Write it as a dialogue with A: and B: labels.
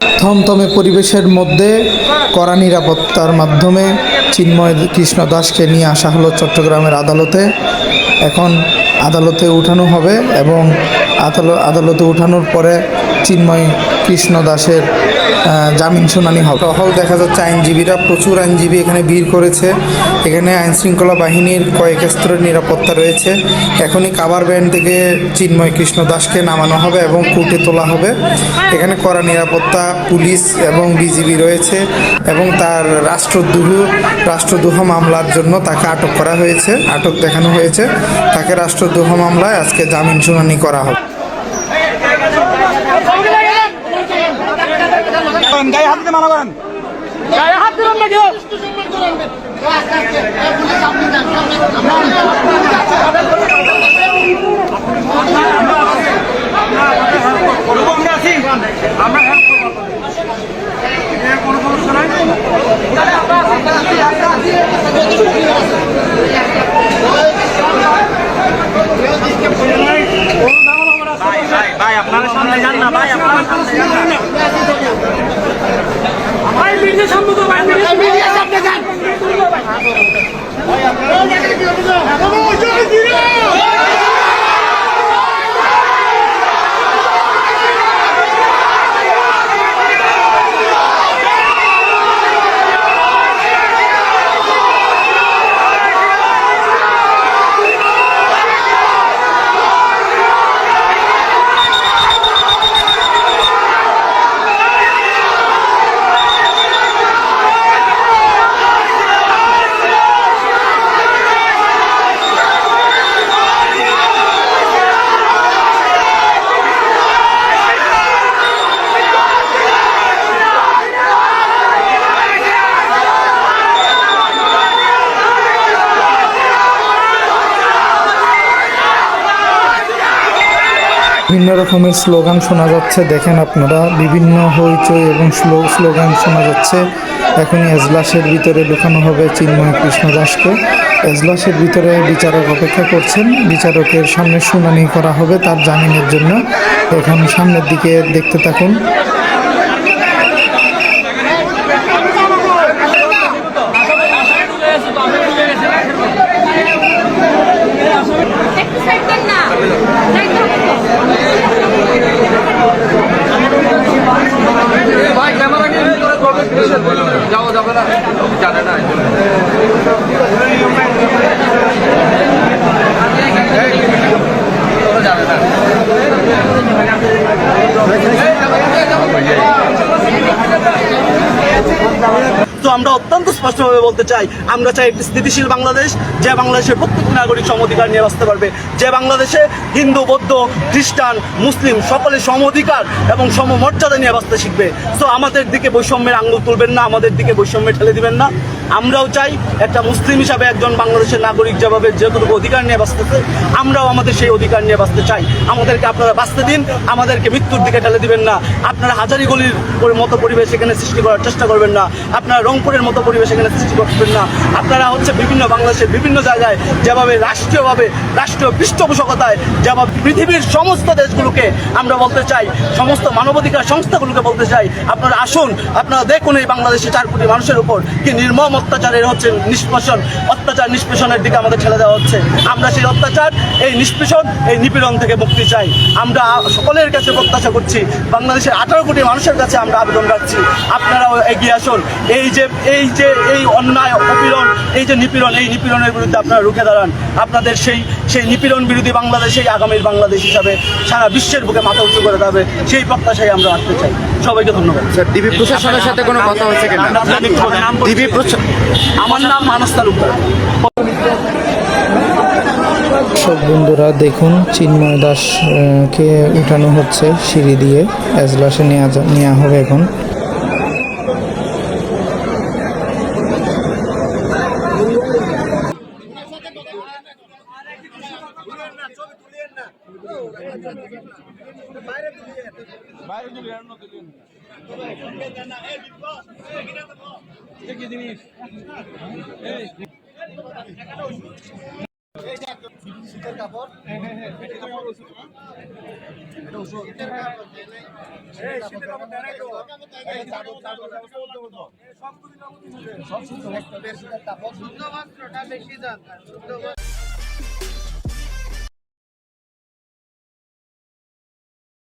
A: থমথমে পরিবেশের মধ্যে কড়া নিরাপত্তার মাধ্যমে চিন্ময় কৃষ্ণ দাসকে নিয়ে আসা হলো চট্টগ্রামের আদালতে। এখন আদালতে উঠানো হবে এবং আদালতে উঠানোর পরে চিন্ময় কৃষ্ণ দাসের জামিন শুনানি হবে। টহল দেখা যাচ্ছে, আইনজীবীরা, প্রচুর আইনজীবী এখানে ভিড় করেছে। এখানে আইনশৃঙ্খলা বাহিনীর কয়েক স্তরের নিরাপত্তা রয়েছে। এখনই কাভার ভ্যান থেকে চিন্ময় কৃষ্ণ দাসকে নামানো হবে এবং কোর্টে তোলা হবে। এখানে কড়া নিরাপত্তা, পুলিশ এবং বিজিবি রয়েছে এবং তার রাষ্ট্রদ্রোহ মামলার জন্য তাকে আটক করা হয়েছে, আটক দেখানো হয়েছে। তাকে রাষ্ট্রদ্রোহ মামলায় আজকে জামিন শুনানি করা হবে।
B: গায়ে হাত দিতে মানা করেন, গায়ে হাত দিলেন না কেউ। আমরা আছি, আমরা হেল্প করবো, কোনো সমস্যা নাই। ভাই আপনারা সামনে যান না, ভাই আপনারা সামনে যান না। ভাই মিডিয়া সামনে তো, ভাই মিডিয়া সামনে যান। ভাই আপনারা
A: বিভিন্ন রকমের স্লোগান শোনা যাচ্ছে, দেখেন আপনারা, বিভিন্ন হইচই এবং স্লোগান শোনা যাচ্ছে। এখনই এজলাসের ভিতরে ঢোকানো হবে চিন্ময় কৃষ্ণ দাসকে। এজলাসের ভিতরে বিচারক অপেক্ষা করছেন, বিচারকের সামনে শুনানি করা হবে তার জামিনের জন্য। এখন সামনের দিকে দেখতে থাকুন।
C: যাওয়া যাবে না, জানে না।
B: তো আমরা অত্যন্ত স্পষ্টভাবে বলতে চাই, আমরা চাই একটি স্থিতিশীল বাংলাদেশ, যে বাংলাদেশের প্রত্যেক নাগরিক সম অধিকার নিয়ে বাঁচতে পারবে, যে বাংলাদেশে হিন্দু, বৌদ্ধ, খ্রিস্টান, মুসলিম সকলে সম অধিকার এবং সমমর্যাদা নিয়ে বাঁচতে শিখবে। তো আমাদের দিকে বৈষম্যের আঙুল তুলবেন না, আমাদের দিকে বৈষম্যে ঠেলে দিবেন না। আমরাও চাই একটা মুসলিম হিসাবে একজন বাংলাদেশের নাগরিক যেভাবে যতটুকু অধিকার নিয়ে বাঁচতেছে, আমরাও আমাদের সেই অধিকার নিয়ে বাঁচতে চাই। আমাদেরকে আপনারা বাঁচতে দিন, আমাদেরকে মৃত্যুর দিকে ঠেলে দিবেন না। আপনারা হাজারীগলির মতো পরিবেশ এখানে সৃষ্টি করার চেষ্টা করবেন না, আপনারা রংপুরের মতো পরিবেশ এখানে সৃষ্টি করবেন না। আপনারা বিভিন্ন বাংলাদেশের বিভিন্ন জায়গায় যেভাবে রাষ্ট্রীয়ভাবে, রাষ্ট্রীয় পৃষ্ঠপোষকতায় যেভাবে পৃথিবীর সমস্ত দেশগুলোকে আমরা বলতে চাই, সমস্ত মানবাধিকার সংস্থাগুলোকে বলতে চাই, আপনারা আসুন, আপনারা দেখুন এই বাংলাদেশে 4 কোটি মানুষের উপর কি নির্মম অত্যাচারের হচ্ছে অত্যাচার নিষ্পেষণের দিকে আমাদের ঠেলে দেওয়া হচ্ছে। আমরা সেই অত্যাচার, এই নিষ্পেষণ, এই নিপীড়ন থেকে মুক্তি চাই। আমরা সকলের কাছে প্রত্যাশা করছি, বাংলাদেশের 18 কোটি মানুষের কাছে আমরা আবেদন রাখছি, আপনারাও এগিয়ে আসুন। এই অন্যায়, অপীড়ন, এই যে নিপীড়ন, এই নিপীড়নের বিরুদ্ধে আপনারা রুখে দাঁড়ান। আপনাদের সেই নিপীড়ন বিরোধী বাংলাদেশে আগামীর বাংলাদেশ হিসাবে সারা বিশ্বের বুকে মাথা উঁচু করে দেবে, সেই প্রত্যাশাই আমরা রাখতে চাই। সবাইকে ধন্যবাদ।
C: স্যার, ডিবি প্রশাসনের সাথে কোনো কথা হচ্ছে কিনা?
B: আমার নাম মানস তালুকদার।
A: দর্শক বন্ধুরা দেখুন, চিন্ময় দাসকে উঠানো হচ্ছে সিঁড়ি দিয়ে, এজলাসে নেওয়া হবে এখন।
B: জিনিস
D: শীতের কাপড় এটা ওষুধ শীতের কাপড় দেয় নাই তো সব শীতের কাপড় শুদ্ধ মাত্রটা বেশি দরকার